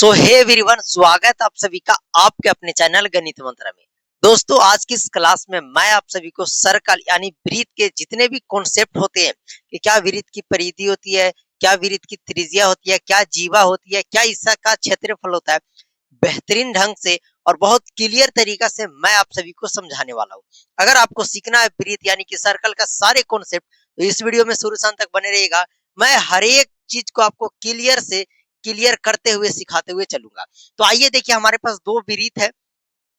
सो hey everyone, स्वागत आप सभी का आपके अपने चैनल गणित मंत्र में। दोस्तों, आज की इस क्लास में मैं आप सभी को सर्कल यानी वृत्त के जितने भी कॉन्सेप्ट होते हैं कि क्या वृत्त की परिधि होती है, क्या वृत्त की त्रिज्या होती है, क्या जीवा होती है, क्या इसका क्षेत्रफल होता है, बेहतरीन ढंग से और बहुत क्लियर तरीका से मैं आप सभी को समझाने वाला हूँ। अगर आपको सीखना है वृत्त यानी कि सर्कल का सारे कॉन्सेप्ट, तो इस वीडियो में शुरू से अंत तक बने रहिएगा। मैं हर एक चीज को आपको क्लियर करते हुए सिखाते हुए चलूंगा। तो आइए देखिए, हमारे पास दो वृत्त है।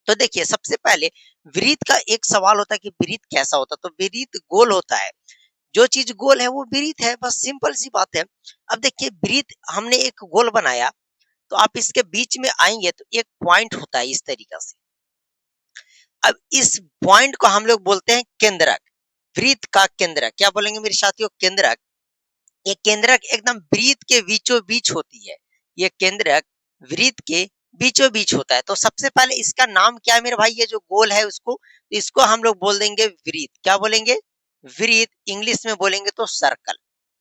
तो देखिए, सबसे पहले वृत्त का एक सवाल होता है कि वृत्त कैसा होता है। तो वृत्त गोल होता है, जो चीज गोल है वो वृत्त है, बस सिंपल सी बात है। अब देखिए, वृत्त हमने एक गोल बनाया, तो आप इसके बीच में आएंगे तो एक पॉइंट होता है इस तरीका से। अब इस पॉइंट को हम लोग बोलते हैं केंद्रक। वृत्त का केंद्रक क्या बोलेंगे मेरे साथियों? केंद्रक। ये केंद्रक एकदम वृत्त के बीचों बीच होती है। ये केंद्रक वृत्त के बीचों बीच होता है। तो सबसे पहले इसका नाम क्या है मेरे भाई? ये जो गोल है इसको हम लोग बोल देंगे वृत्त। क्या बोलेंगे? वृत्त। इंग्लिश में बोलेंगे तो सर्कल।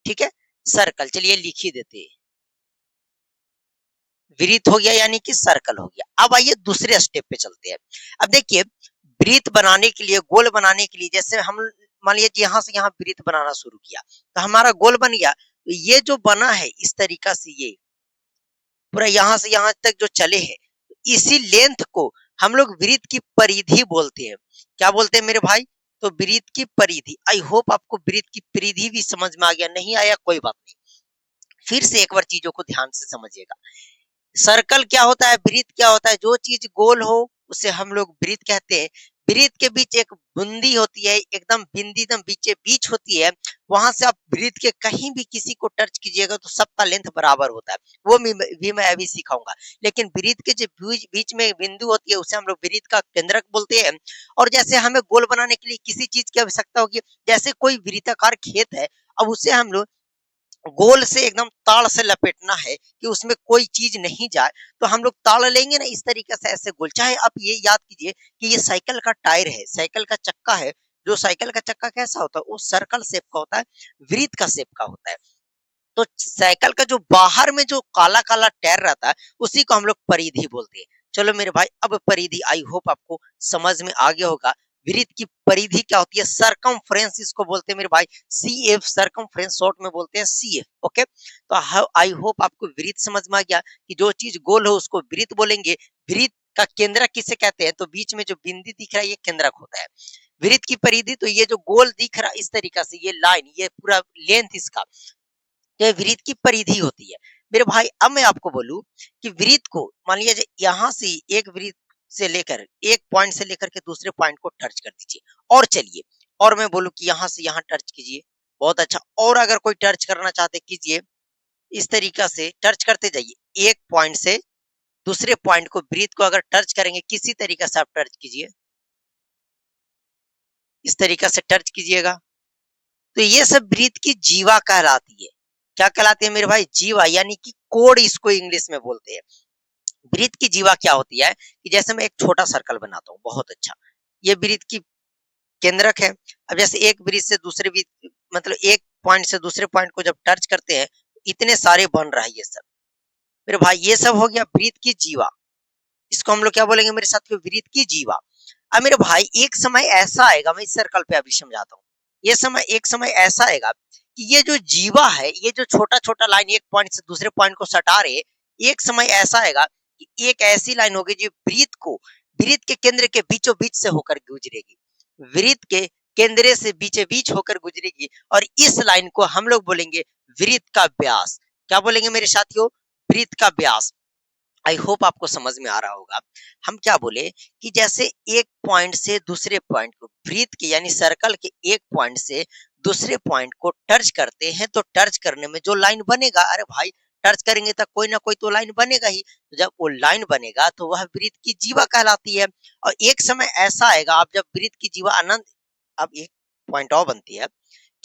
ठीक है, सर्कल। चलिए लिख ही देते हैं। वृत्त हो गया यानी कि सर्कल हो गया। अब आइए दूसरे स्टेप पे चलते हैं। अब देखिए, वृत्त बनाने के लिए, गोल बनाने के लिए, जैसे हम मान लीजिए यहाँ से यहाँ वृत्त बनाना शुरू किया तो हमारा गोल बन गया। तो ये जो बना है इस तरीका से, ये पूरा यहाँ से यहाँ तक जो चले हैं, इसी लेंथ को हम लोग वृत्त की परिधि बोलते हैं। क्या बोलते हैं मेरे भाई? तो वृत्त की परिधि। आई होप आपको वृत्त की परिधि भी समझ में आ गया। नहीं आया कोई बात नहीं, फिर से एक बार चीजों को ध्यान से समझिएगा। सर्कल क्या होता है, वृत्त क्या होता है? जो चीज गोल हो उसे हम लोग वृत्त कहते हैं। वृत्त के बीच एक बूंदी होती है, एकदम बिंदी एकदम बीचे बीच होती है। वहां से आप वृत्त के कहीं भी किसी को टच कीजिएगा तो सबका लेंथ बराबर होता है। वो भी मैं अभी सिखाऊंगा। लेकिन वृत्त के जो बीच में बिंदु होती है उसे हम लोग वृत्त का केंद्रक बोलते हैं। और जैसे हमें गोल बनाने के लिए किसी चीज की आवश्यकता होगी, जैसे कोई वृत्ताकार खेत है, अब उसे हम लोग गोल से एकदम ताड़ से लपेटना है कि उसमें कोई चीज नहीं जाए, तो हम लोग ताड़ लेंगे ना इस तरीके से, ऐसे गोल। चाहे आप ये याद कीजिए कि ये साइकिल का टायर है, साइकिल का चक्का है। जो साइकिल का चक्का कैसा होता है? वो सर्कल शेप का होता है, वृत्त का शेप का होता है। तो साइकिल का जो बाहर में जो काला काला टायर रहता है उसी को हम लोग परिधि बोलते हैं। चलो मेरे भाई, अब परिधि आई होप आपको समझ में आ गया होगा। वृत्त की परिधि क्या होती है? सरकमफ्रेंस इसको बोलते हैं मेरे भाई। CF, सरकमफ्रेंस शॉर्ट में बोलते हैं CF। ओके, तो आई होप आपको वृत्त समझ में आ गया कि जो चीज गोल हो उसको वृत्त बोलेंगे। वृत्त का केंद्रक किसे कहते हैं? तो बीच में जो बिंदी दिख रहा है ये केंद्रक होता है। वृत्त की परिधि, तो ये जो गोल दिख रहा है इस तरीका से, ये लाइन, ये पूरा लेंथ इसका, तो वृत्त की परिधि होती है मेरे भाई। अब मैं आपको बोलूं कि वृत्त को मान लीजिए यहाँ से एक वृत्त से लेकर, एक पॉइंट से लेकर के दूसरे पॉइंट को टच कर दीजिए, और चलिए, और मैं बोलूं कि यहाँ से यहाँ टच कीजिए। बहुत अच्छा। और अगर कोई टच करना चाहते कीजिए, इस तरीका से टच करते जाइए। एक पॉइंट से दूसरे पॉइंट को, वृत्त को अगर टच करेंगे किसी तरीके से, आप टच कीजिए, इस तरीका से टच कीजिएगा, तो ये सब वृत्त की जीवा कहलाती है। क्या कहलाती है मेरे भाई? जीवा, यानी कि कोड इसको इंग्लिश में बोलते हैं। वृत्त की जीवा क्या होती है कि जैसे मैं एक छोटा सर्कल बनाता हूँ, बहुत अच्छा, ये वृत्त की केंद्रक है। अब जैसे एक वृत्त से दूसरे वृत्त, मतलब एक पॉइंट से दूसरे पॉइंट को जब टच करते हैं, इतने सारे बन रहा है ये सब मेरे भाई। ये सब हो गया वृत्त की जीवा। इसको हम लोग क्या बोलेंगे मेरे साथ? वृत्त की जीवा। अब मेरे भाई, एक समय ऐसा आएगा, मैं इस सर्कल पे अभी समझाता हूँ। एक समय ऐसा आएगा कि ये जो जीवा है, ये जो छोटा छोटा लाइन एक पॉइंट से दूसरे पॉइंट को सटा रहे, एक समय ऐसा आएगा कि एक ऐसी लाइन होगी जो वृत्त के केंद्र के बीचों बीच से होकर गुजरेगी। वृत्त के केंद्र से बीचे बीच होकर गुजरेगी, और इस लाइन को हम लोग बोलेंगे वृत्त का व्यास। क्या बोलेंगे मेरे साथियों? वृत्त का व्यास। आई होप आपको समझ में आ रहा होगा। हम क्या बोले कि जैसे एक पॉइंट से दूसरे पॉइंट को, वृत्त के यानी सर्कल के एक पॉइंट से दूसरे पॉइंट को टच करते हैं, तो टच करने में जो लाइन बनेगा, अरे भाई टच करेंगे तो कोई ना कोई तो लाइन बनेगा ही। तो जब वो लाइन बनेगा तो वह वृत्त की जीवा कहलाती है। और एक समय ऐसा आएगा, आप जब वृत्त की जीवा अनंत, अब एक पॉइंट और बनती है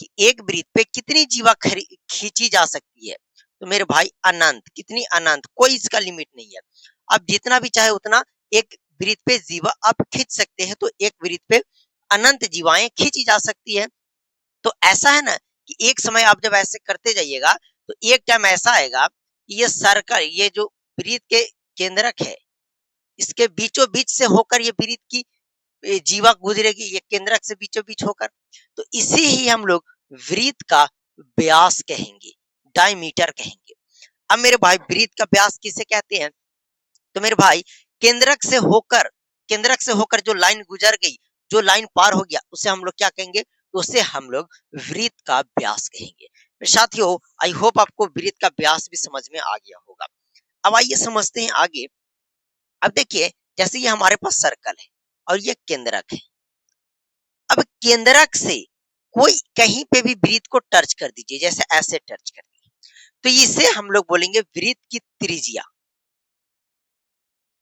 कि एक वृत्त पे कितनी जीवा खींची जा सकती है? तो मेरे भाई अनंत। कितनी? अनंत, कोई इसका लिमिट नहीं है। अब जितना भी चाहे उतना एक वृत्त पे जीवा आप खींच सकते हैं। तो एक वृत्त पे अनंत जीवाएं खींची जा सकती है। तो ऐसा है ना कि एक समय आप जब ऐसे करते जाइएगा तो एक टाइम ऐसा आएगा कि ये सर्कल, ये जो वृत्त के केंद्रक है, इसके बीचों बीच से होकर ये वृत्त की जीवा गुजरेगी, ये केंद्रक से बीचों बीच होकर, तो इसे ही हम लोग वृत्त का व्यास कहेंगे, डायमीटर कहेंगे। अब मेरे भाई वृत्त का व्यास किसे कहते हैं? तो मेरे भाई केंद्रक से होकर जो लाइन गुजर गई, जो लाइन पार हो गया, उसे हम लोग क्या कहेंगे? तो उसे हम लोग वृत्त का व्यास कहेंगे। मेरे साथियों, आई होप आपको वृत्त का व्यास भी समझ में आ गया होगा। अब आइए समझते हैं आगे। अब देखिए, जैसे ये हमारे पास सर्कल है और ये केंद्रक है। अब केंद्रक से कोई कहीं पे भी वृत्त को टच कर दीजिए, जैसे ऐसे टच कर दिए, तो इसे हम लोग बोलेंगे वृत्त की त्रिज्या।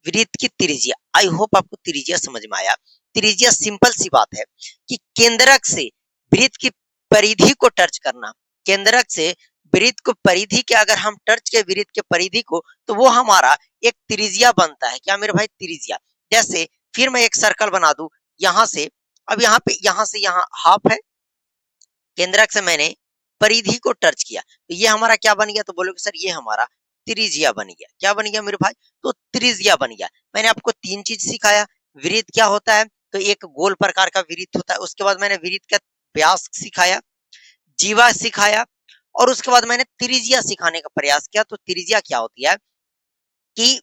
वृत्त की त्रिज्या, आई होप आपको त्रिज्या समझ में आया। त्रिज्या सिंपल सी बात है कि केंद्रक से वृत्त की परिधि को टच करना, केंद्रक से वृत्त को परिधि के अगर हम टच के वृत्त के परिधि को, तो वो हमारा एक त्रिज्या बनता है। क्या मेरे भाई? त्रिज्या। जैसे फिर मैं एक सर्कल बना दूं यहां से, अब यहाँ पे यहां से यहाँ हाफ है, केंद्रक से मैंने परिधि को टच किया, तो ये हमारा क्या बन गया? तो बोलोगे सर ये हमारा त्रिज्या बन गया। क्या बन गया मेरे भाई? तो त्रिज्या बन गया। मैंने आपको तीन चीज सिखाया। वृत्त क्या होता है? तो एक गोल प्रकार का वृत्त होता है। उसके बाद मैंने वृत्त का व्यास सिखाया, जीवा सिखाया, और उसके बाद मैंने त्रिज्या सिखाने का प्रयास किया। तो त्रिज्या क्या होती है कि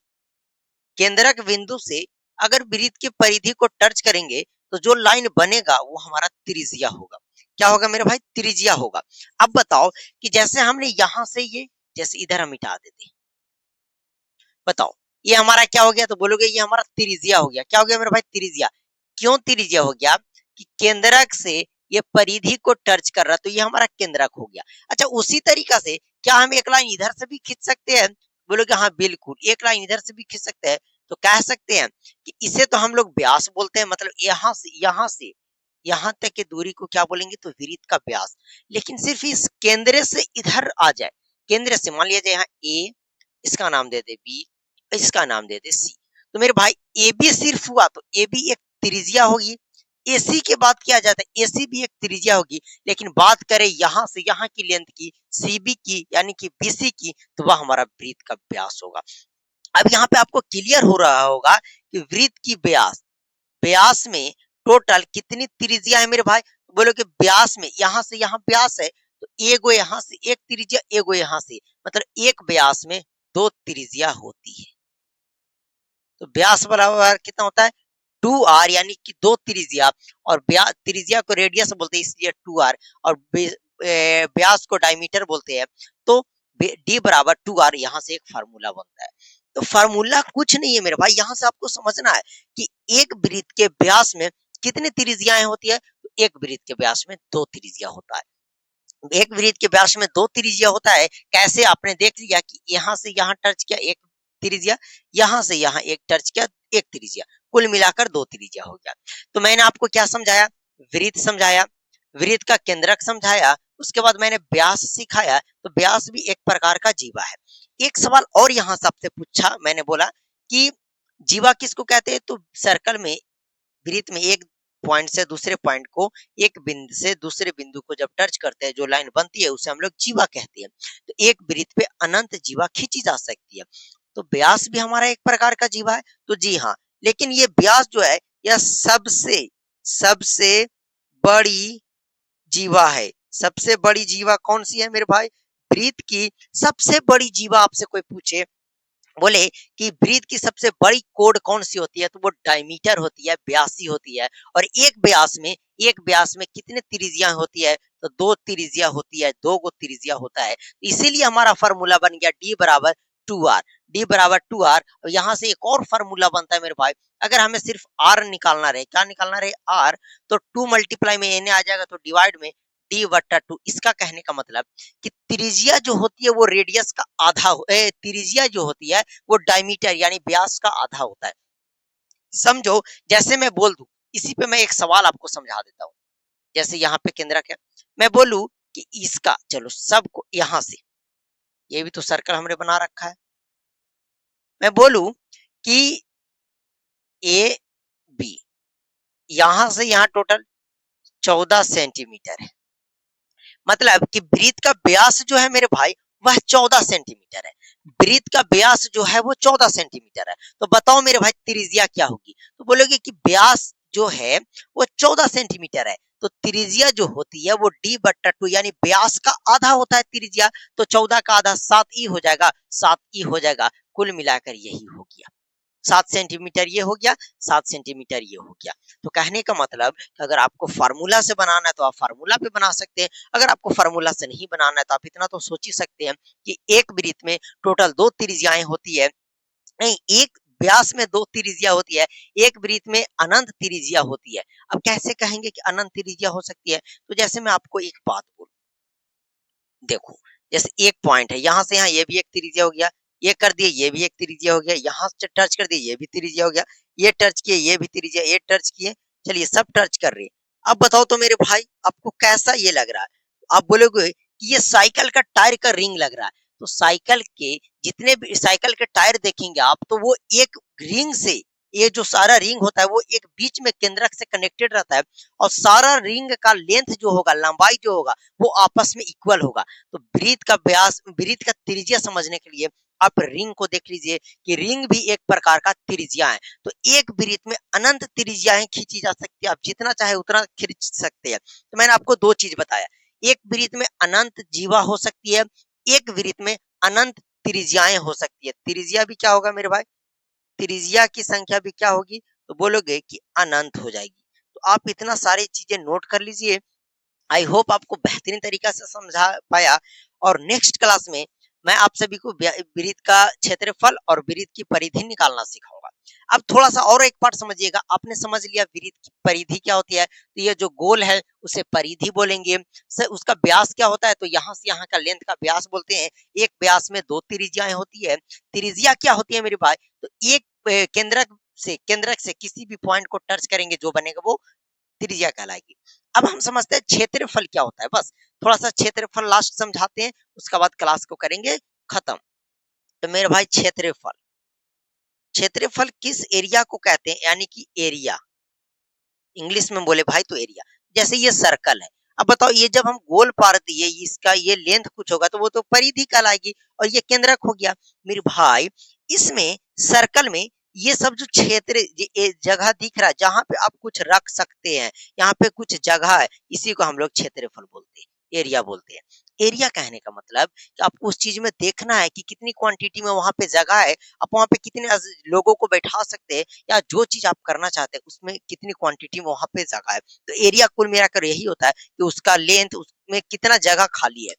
केंद्रक बिंदु से अगर वृत्त की परिधि को टच करेंगे, तो जो लाइन बनेगा वो हमारा त्रिज्या होगा। क्या होगा मेरे भाई? त्रिज्या होगा। अब बताओ कि जैसे हमने यहां से ये, जैसे इधर हम मिटा देते, बताओ ये हमारा क्या हो गया? तो बोलोगे ये हमारा त्रिज्या हो गया। क्या हो गया मेरे भाई? त्रिज्या। क्यों त्रिज्या हो गया? कि केंद्रक से ये परिधि को टच कर रहा, तो ये हमारा केंद्रक हो गया। अच्छा, उसी तरीका से क्या हम एक लाइन इधर से भी खींच सकते हैं? बोलोगे हाँ बिल्कुल, एक लाइन इधर से भी खींच सकते हैं। तो कह सकते हैं कि इसे तो हम लोग व्यास बोलते हैं, मतलब यहाँ से यहाँ तक की दूरी को क्या बोलेंगे? तो वृत्त का व्यास। लेकिन सिर्फ इस केंद्र से इधर आ जाए, केंद्र से मान लिया जाए यहाँ ए, इसका नाम दे दे बी, इसका नाम दे दे सी, तो मेरे भाई ए बी सिर्फ हुआ, तो ए बी एक त्रिज्या होगी। एसी के बाद क्या जाता है? एसी भी एक त्रिज्या होगी। लेकिन बात करें यहाँ से यहाँ की लेंथ की, सीबी की यानी कि बीसी की, तो वह हमारा वृत्त का व्यास होगा। अब यहाँ पे आपको क्लियर हो रहा होगा कि वृत्त की व्यास, व्यास में टोटल कितनी त्रिज्या है मेरे भाई? बोलो कि व्यास में यहाँ से यहाँ व्यास है, तो एगो यहाँ से एक त्रिज्या, एगो यहाँ से, मतलब एक व्यास में दो त्रिज्या होती है। तो व्यास बराबर कितना होता है? 2r, यानी कि दो त्रिज्या, और त्रिज्या को रेडियस बोलते हैं इसलिए 2r, और व्यास को डायमीटर बोलते हैं। तो d बराबर 2r, यहाँ से एक फार्मूला बनता है। तो फार्मूला कुछ नहीं है मेरे भाई, यहाँ से आपको समझना है कि एक वृत्त के व्यास में कितनी त्रिज्याएं होती है। तो एक वृत्त के व्यास में दो त्रिज्या होता है। एक वृत्त के व्यास में दो त्रिज्या होता है। कैसे? आपने देख लिया कि यहाँ से यहाँ टच किया एक त्रिज्या, यहाँ से यहाँ एक टच किया एक त्रिज्या, कुल मिलाकर दो त्रिज्या हो गया। तो मैंने आपको क्या समझाया? वृत्त समझाया, वृत्त का केंद्रक समझाया, उसके बाद मैंने व्यास सिखाया। तो व्यास भी एक प्रकार का जीवा है। एक सवाल और यहाँ से आपसे पूछा, मैंने बोला कि जीवा किसको कहते हैं? तो सर्कल में, वृत्त में एक पॉइंट से दूसरे पॉइंट को, एक बिंदु से दूसरे बिंदु को जब टच करते हैं, जो लाइन बनती है उसे हम लोग जीवा कहते हैं। तो एक वृत्त पे अनंत जीवा खींची जा सकती है। तो व्यास भी हमारा एक प्रकार का जीवा है। तो जी हाँ, लेकिन ये व्यास जो है यह सबसे सबसे बड़ी जीवा है। सबसे बड़ी जीवा कौन सी है मेरे भाई? वृत्त की सबसे बड़ी जीवा आपसे कोई पूछे, बोले कि वृत्त की सबसे बड़ी कोड कौन सी होती है, तो वो डायमीटर होती है, व्यासी होती है। और एक व्यास में कितने त्रिज्या होती है? तो दो त्रिज्या होती है, दो गो त्रिज्या होता है। इसीलिए हमारा फार्मूला बन गया डी बराबर 2r। डी बराबर 2r। और यहाँ से एक और फार्मूला बनता है मेरे भाई, अगर हमें सिर्फ r निकालना रहे, क्या निकालना रहे? r, तो 2 मल्टीप्लाई में n आ जाएगा, तो डिवाइड में d/2। इसका कहने का मतलब कि त्रिज्या जो होती है वो रेडियस का आधा, त्रिज्या जो होती है वो डायमीटर यानी व्यास का आधा होता है। समझो, जैसे मैं बोल दूं, इसी पे मैं एक सवाल आपको समझा देता हूँ। जैसे यहाँ पे केंद्रक है, मैं बोलूं कि इसका, चलो सबको यहाँ से, ये भी तो सर्कल हमने बना रखा है, मैं बोलूं कि ए बी, यहां से यहाँ टोटल 14 सेंटीमीटर है। मतलब कि वृत्त का व्यास जो है मेरे भाई वह 14 सेंटीमीटर है। वृत्त का व्यास जो है वो 14 सेंटीमीटर है। तो बताओ मेरे भाई त्रिज्या क्या होगी? तो बोलोगे कि व्यास जो है वो 14 सेंटीमीटर है, तो त्रिज्या जो होती है वो d/2 यानी व्यास का आधा होता है त्रिज्या। तो 14 का आधा 7e हो जाएगा, 7e हो जाएगा। कुल मिलाकर यही हो गया, 7 सेंटीमीटर ये हो गया, 7 सेंटीमीटर ये हो गया। तो कहने का मतलब कि अगर आपको फार्मूला से बनाना है तो आप फार्मूला पे बना सकते हैं, अगर आपको फार्मूला से नहीं बनाना है तो आप इतना तो सोच ही सकते हैं कि एक वृत्त में टोटल 2 त्रिज्याएं होती है, नहीं एक व्यास में 2 त्रिज्या होती है, एक वृत्त में अनंत त्रिज्या होती है। अब कैसे कहेंगे कि अनंत त्रिज्या हो सकती है? तो जैसे मैं आपको एक बात बोलूं, देखो जैसे एक पॉइंट है, यहाँ से यहाँ ये भी एक त्रिज्या हो गया, ये कर दिए ये भी एक त्रिज्या हो गया, यहाँ से टच कर दिए ये भी त्रिज्या हो गया, ये टच किए ये भी त्रिज्या, ये टच किए, चलिए सब टच कर रहे हैं। अब बताओ तो मेरे भाई आपको कैसा ये लग रहा है? आप बोलोगे कि ये साइकिल का टायर का रिंग लग रहा है। तो साइकिल के जितने भी साइकिल के टायर देखेंगे आप, तो वो एक रिंग से, ये जो सारा रिंग होता है वो एक बीच में केंद्रक से कनेक्टेड रहता है, और सारा रिंग का लेंथ जो होगा, लंबाई जो होगा, वो आपस में इक्वल होगा। तो वृत्त का व्यास, वृत्त का त्रिज्या समझने के लिए आप रिंग को देख लीजिए कि रिंग भी एक प्रकार का त्रिज्या है। तो एक वृत्त में अनंत त्रिज्याएं खींची जा सकती है, आप जितना चाहे उतना खींच सकते हैं। तो मैंने आपको दो चीज बताया, एक वृत्त में अनंत जीवा हो सकती है, एक वृत्त में अनंत त्रिज्याएं हो सकती है। त्रिज्या भी क्या होगा मेरे भाई? त्रिज्या की संख्या भी क्या होगी? तो बोलोगे कि अनंत हो जाएगी। तो आप इतना सारी चीजें नोट कर लीजिए। आई होप आपको बेहतरीन तरीका से समझा पाया, और नेक्स्ट क्लास में मैं आप सभी को वृत्त का क्षेत्रफल और वृत्त की परिधि निकालना सिखाऊंगा। अब थोड़ा सा और एक पार्ट समझिएगा, आपने समझ लिया वृत्त की परिधि क्या होती है, तो ये जो गोल है उसे परिधि बोलेंगे। उसका व्यास क्या होता है, तो यहाँ से यहाँ का लेंथ का व्यास बोलते हैं। एक व्यास में 2 त्रिज्याएं होती है। त्रिज्या क्या होती है मेरे भाई? तो एक केंद्रक से किसी भी पॉइंट को टच करेंगे, जो बनेगा वो त्रिज्या कहलाएगी। अब हम समझते हैं क्षेत्रफल क्या होता है, बस थोड़ा सा क्षेत्रफल लास्ट समझाते हैं, उसके बाद क्लास को करेंगे खत्म। तो मेरे भाई क्षेत्रफल, क्षेत्रफल किस एरिया को कहते हैं, यानी कि एरिया, इंग्लिश में बोले भाई तो एरिया। जैसे ये सर्कल है, अब बताओ ये जब हम गोल पार दिए, इसका ये लेंथ कुछ होगा तो वो तो परिधि कहलाएगी, और ये केंद्रक हो गया। मेरे भाई इसमें सर्कल में ये सब जो क्षेत्र जगह दिख रहा है जहां पे आप कुछ रख सकते हैं, यहाँ पे कुछ जगह है, इसी को हम लोग क्षेत्रफल बोलते हैं, एरिया बोलते हैं। एरिया कहने का मतलब कि आपको उस चीज में देखना है कि कितनी क्वांटिटी में वहां पे जगह है, आप वहां पे कितने लोगों को बैठा सकते हैं, या जो चीज आप करना चाहते हैं उसमें कितनी क्वांटिटी में वहां पे जगह है। तो एरिया कुल मिलाकर यही होता है कि उसका लेंथ, उसमें कितना जगह खाली है।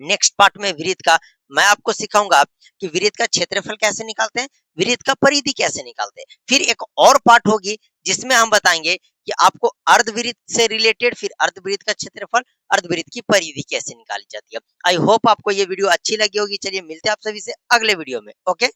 नेक्स्ट पार्ट में वृत्त का मैं आपको सिखाऊंगा कि वृत्त का क्षेत्रफल कैसे निकालते हैं, वृत्त का परिधि कैसे निकालते हैं। फिर एक और पार्ट होगी जिसमें हम बताएंगे कि आपको अर्धवृत्त से रिलेटेड, फिर अर्धवृत्त का क्षेत्रफल, अर्धवृत्त की परिधि कैसे निकाली जाती है। आई होप आपको ये वीडियो अच्छी लगी होगी। चलिए मिलते हैं आप सभी से अगले वीडियो में। ओके।